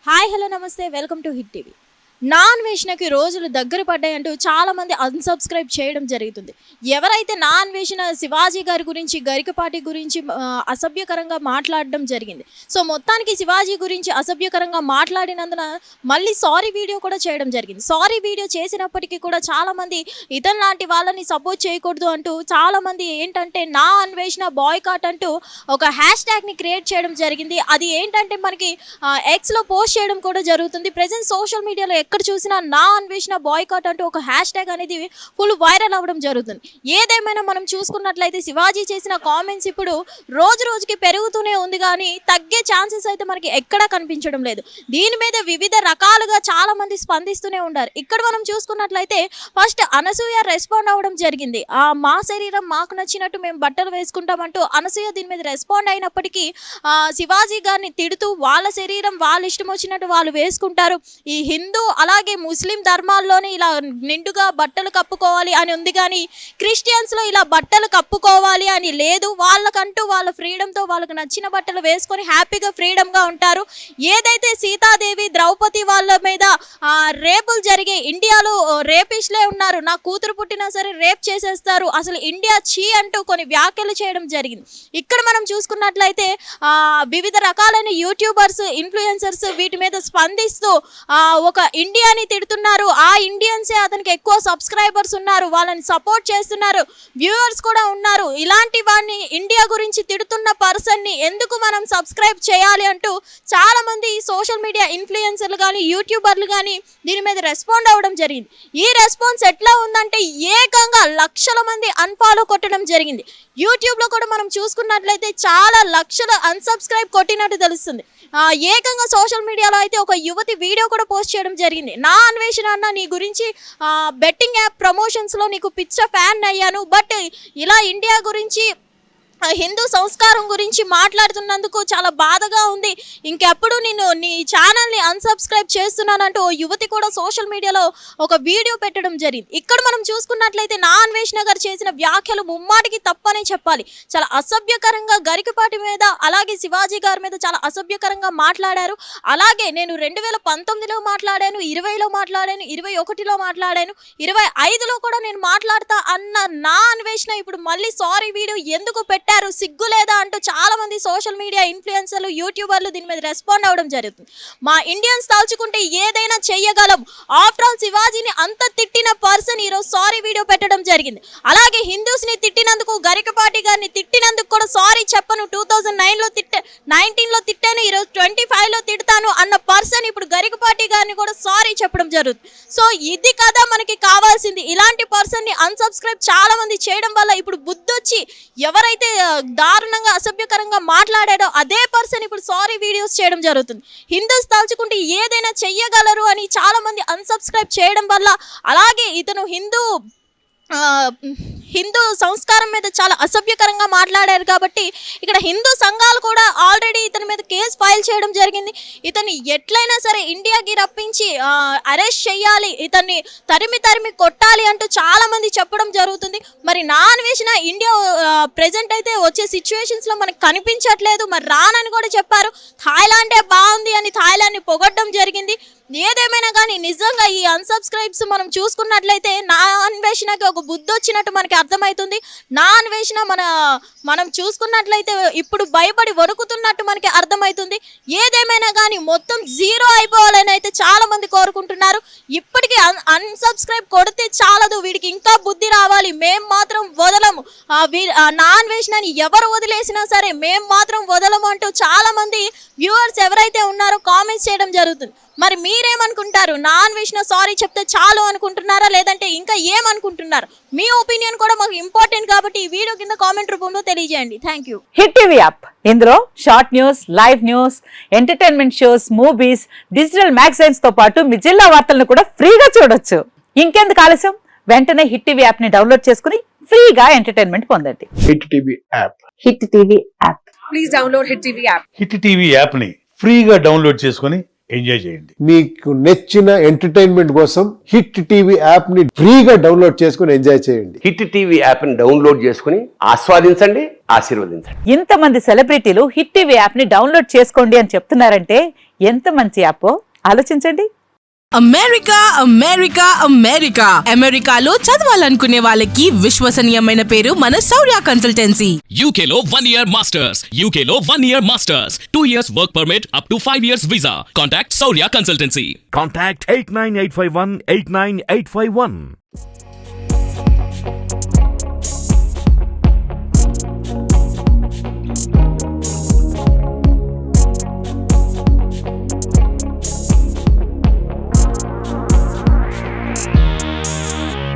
Hi hello namaste welcome to Hit TV. నాన్ వేషణకి రోజులు దగ్గర పడ్డాయంటూ చాలామంది అన్సబ్స్క్రైబ్ చేయడం జరుగుతుంది. ఎవరైతే నాన్ వేషణ శివాజీ గారి గురించి గరికపాటి గురించి అసభ్యకరంగా మాట్లాడడం జరిగింది. సో మొత్తానికి శివాజీ గురించి అసభ్యకరంగా మాట్లాడినందున మళ్ళీ సారీ వీడియో కూడా చేయడం జరిగింది. సారీ వీడియో చేసినప్పటికీ కూడా చాలామంది ఇతను లాంటి వాళ్ళని సపోర్ట్ చేయకూడదు అంటూ చాలామంది ఏంటంటే నా అన్వేషణ బాయ్కాట్ అంటూ ఒక హ్యాష్ ట్యాగ్ని క్రియేట్ చేయడం జరిగింది. అది ఏంటంటే మనకి ఎక్స్లో పోస్ట్ చేయడం కూడా జరుగుతుంది. ప్రెజెంట్ సోషల్ మీడియాలో ఎక్కడ చూసినా నా అన్వేషణ బాయ్కాట్ అంటూ ఒక హ్యాష్ ట్యాగ్ అనేది ఫుల్ వైరల్ అవ్వడం జరుగుతుంది. ఏదేమైనా మనం చూసుకున్నట్లయితే శివాజీ చేసిన కామెంట్స్ ఇప్పుడు రోజు రోజుకి పెరుగుతూనే ఉంది, కానీ తగ్గే ఛాన్సెస్ అయితే మనకి ఎక్కడా కనిపించడం లేదు. దీని మీద వివిధ రకాలుగా చాలా మంది స్పందిస్తూనే ఉన్నారు. ఇక్కడ మనం చూసుకున్నట్లయితే ఫస్ట్ అనసూయ రెస్పాండ్ అవ్వడం జరిగింది. మా శరీరం మాకు నచ్చినట్టు మేము బట్టలు వేసుకుంటామంటూ అనసూయ దీని మీద రెస్పాండ్ అయినప్పటికీ శివాజీ గారిని తిడుతూ వాళ్ళ శరీరం వాళ్ళ ఇష్టం వచ్చినట్టు వాళ్ళు వేసుకుంటారు, ఈ హిందూ అలాగే ముస్లిం ధర్మాల్లోనే ఇలా నిండుగా బట్టలు కప్పుకోవాలి అని ఉంది, కానీ క్రిస్టియన్స్లో ఇలా బట్టలు కప్పుకోవాలి అని లేదు. వాళ్ళకంటూ వాళ్ళ ఫ్రీడంతో వాళ్ళకు నచ్చిన బట్టలు వేసుకొని హ్యాపీగా ఫ్రీడమ్గా ఉంటారు. ఏదైతే సీతాదేవి ద్రౌపది వాళ్ళ మీద రేపులు జరిగే, ఇండియాలో రేపిస్ట్లే ఉన్నారు, నా కూతురు పుట్టినా సరే రేప్ చేసేస్తారు, అసలు ఇండియా చీ అంటూ కొన్ని వ్యాఖ్యలు చేయడం జరిగింది. ఇక్కడ మనం చూసుకున్నట్లయితే వివిధ రకాలైన యూట్యూబర్స్ ఇన్ఫ్లుయెన్సర్స్ వీటి మీద స్పందిస్తూ ఒక ఇండియాని తిడుతున్నారు. ఆ ఇండియన్సే అతనికి ఎక్కువ సబ్స్క్రైబర్స్ ఉన్నారు, వాళ్ళని సపోర్ట్ చేస్తున్నారు, వ్యూవర్స్ కూడా ఉన్నారు. ఇలాంటి వాడిని ఇండియా గురించి తిడుతున్న పర్సన్ని ఎందుకు మనం సబ్స్క్రైబ్ చేయాలి అంటూ చాలామంది సోషల్ మీడియా ఇన్ఫ్లుయెన్సర్లు కానీ యూట్యూబర్లు కానీ దీని మీద రెస్పాండ్ అవ్వడం జరిగింది. ఈ రెస్పాన్స్ ఎట్లా ఉందంటే ఏకంగా లక్షల మంది అన్ఫాలో కొట్టడం జరిగింది. యూట్యూబ్లో కూడా మనం చూసుకున్నట్లయితే చాలా లక్షల అన్సబ్స్క్రైబ్ కొట్టినట్టు తెలుస్తుంది. ఏకంగా సోషల్ మీడియాలో అయితే ఒక యువతి వీడియో కూడా పోస్ట్ చేయడం జరిగింది. నా అన్వేషణ అన్న నీ గురించి బెట్టింగ్ యాప్ ప్రమోషన్స్లో నీకు పిచ్చ ఫ్యాన్ అయ్యాను, బట్ ఇలా ఇండియా గురించి హిందూ సంస్కారం గురించి మాట్లాడుతున్నందుకు చాలా బాధగా ఉంది, ఇంకెప్పుడు నేను నీ ఛానల్ని అన్సబ్స్క్రైబ్ చేస్తున్నానంటూ ఓ యువతి కూడా సోషల్ మీడియాలో ఒక వీడియో పెట్టడం జరిగింది. ఇక్కడ మనం చూసుకున్నట్లయితే నా అన్వేషణ గారు చేసిన వ్యాఖ్యలు ముమ్మాటికి తప్పనే చెప్పాలి. చాలా అసభ్యకరంగా గరికపాటి మీద అలాగే శివాజీ గారి మీద చాలా అసభ్యకరంగా మాట్లాడారు. అలాగే నేను 2019లో మాట్లాడాను, 20లో మాట్లాడాను, 21లో మాట్లాడాను, 25లో కూడా నేను మాట్లాడతా అన్న నా అన్వేషణ ఇప్పుడు మళ్ళీ సారీ వీడియో ఎందుకు పెట్టారు, సిగ్గు లేదా అంటూ చాలా మంది సోషల్ మీడియా ఇన్ఫ్లుయెన్సర్లు యూట్యూబర్లు దీని మీద రెస్పాండ్ అవ్వడం జరుగుతుంది. మా ఇండియన్స్ తలుచుకుంటే ఏదైనా చెయ్యగలం, ఆఫ్టర్ ఆల్ శివాజీని అంత తిట్టిన పర్సన్ ఈరోజు సారీ వీడియో పెట్టడం జరిగింది. అలాగే హిందూస్ని తిట్టినందుకు గరికపాటి గారిని తిట్టినందుకు కూడా సారీ చెప్పను, 2019లో తిట్టాను, ఈరోజు 25లో తిడతాను అన్న పర్సన్ ఇప్పుడు గరికపాటి గారిని కూడా సారీ చెప్పడం జరుగుతుంది. సో ఇది కదా మనకి కావాల్సింది. ఇలాంటి పర్సన్ని అన్సబ్స్క్రైబ్ చాలా మంది చేయడం వల్ల ఇప్పుడు బుద్ధొచ్చి ఎవరైతే దారుణంగా అసభ్యకరంగా మాట్లాడాడో అదే పర్సన్ ఇప్పుడు సారీ వీడియోస్ చేయడం జరుగుతుంది. హిందూస్ తలుచుకుంటే ఏదైనా చెయ్యగలరు అని చాలా మంది అన్సబ్స్క్రైబ్ చేయడం వల్ల, అలాగే ఇతను హిందూ సంస్కారం మీద చాలా అసభ్యకరంగా మాట్లాడారు కాబట్టి ఇక్కడ హిందూ సంఘాలు కూడా ఆల్రెడీ ఇతని మీద కేసు ఫైల్ చేయడం జరిగింది. ఇతన్ని ఎట్లయినా సరే ఇండియాకి రప్పించి అరెస్ట్ చేయాలి, ఇతన్ని తరిమి కొట్టాలి అంటూ చాలామంది చెప్పడం జరుగుతుంది. మరి నా అన్వేషణ ఇండియా ప్రెజెంట్ అయితే వచ్చే సిచ్యువేషన్స్లో మనకు కనిపించట్లేదు, మరి రానని కూడా చెప్పారు. థాయిలాండే బాగుంది అని థాయిలాండ్ని పొగడ్డం జరిగింది. ఏదేమైనా కానీ నిజంగా ఈ అన్సబ్స్క్రైబ్స్ మనం చూసుకున్నట్లయితే నా అన్వేషణకి ఒక బుద్ధి వచ్చినట్టు మనకి అర్థమవుతుంది. నా అన్వేషణ మనం చూసుకున్నట్లయితే ఇప్పుడు భయపడి వణుకుతున్నట్టు మనకి అర్థమవుతుంది. ఏదేమైనా కానీ మొత్తం జీరో అయిపోవాలని అయితే చాలా మంది కోరుకుంటున్నారు. ఇప్పటికీ అన్సబ్స్క్రైబ్ కొడితే చాలదు, వీడికి ఇంకా బుద్ధి రావాలి, మేము మాత్రం వదలము, నా అన్వేషణని ఎవరు వదిలేసినా సరే మేము మాత్రం వదలము అంటూ చాలా మంది వ్యూవర్స్ ఎవరైతే ఉన్నారో కామెంట్స్ చేయడం జరుగుతుంది. మరి మీరేమనుకుంటారు? నా అన్వేషణ సారీ చెప్తే చాలు అనుకుంటున్నారా, లేదంటే ఇంకా ఏమనుకుంటున్నారు? మీ ఒపీనియన్ కూడా మాకు ఇంపార్టెంట్ కాబట్టి ఈ వీడియో కింద కామెంట్ రూపంలో తెలియజేయండి. Thank you. Hit TV app, ఇందులో short news, live news, entertainment shows, movies, digital magazines తో పాటు మీ జిల్లా వార్తలను కూడా ఫ్రీగా చూడొచ్చు. ఇంకెందుకు ఆలస్యం, వెంటనే హిట్ టీవీ యాప్ ని డౌన్లోడ్ చేసుకుని ఫ్రీగా ఎంటర్టైన్మెంట్ పొందండి. Hit TV app. Hit TV app. Please download hit TV app. Hit TV app ని ఫ్రీగా డౌన్లోడ్ చేసుకొని ఎంజాయ్ చేయండి. మీకు నచ్చిన ఎంటర్టైన్మెంట్ కోసం హిట్ టీవీ యాప్ ని ఫ్రీగా డౌన్లోడ్ చేసుకుని ఎంజాయ్ చేయండి. హిట్ టీవీ యాప్ని డౌన్లోడ్ చేసుకుని ఆస్వాదించండి, ఆశీర్వదించండి. ఇంతమంది సెలబ్రిటీలు హిట్ టీవీ యాప్ ని డౌన్లోడ్ చేసుకోండి అని చెప్తున్నారంటే ఎంత మంచి యాప్ ఆలోచించండి. అమెరికా అమెరికా అమెరికా అమెరికాలో చదవాలనుకునే వాళ్ళకి విశ్వసనీయమైన పేరు మన శౌర్య కన్సల్టెన్సీ. UK లో 1 year masters. UK లో 1 year masters. 2 years work permit up to 5 years visa. Contact Saurya Consultancy. Contact 89851 89851.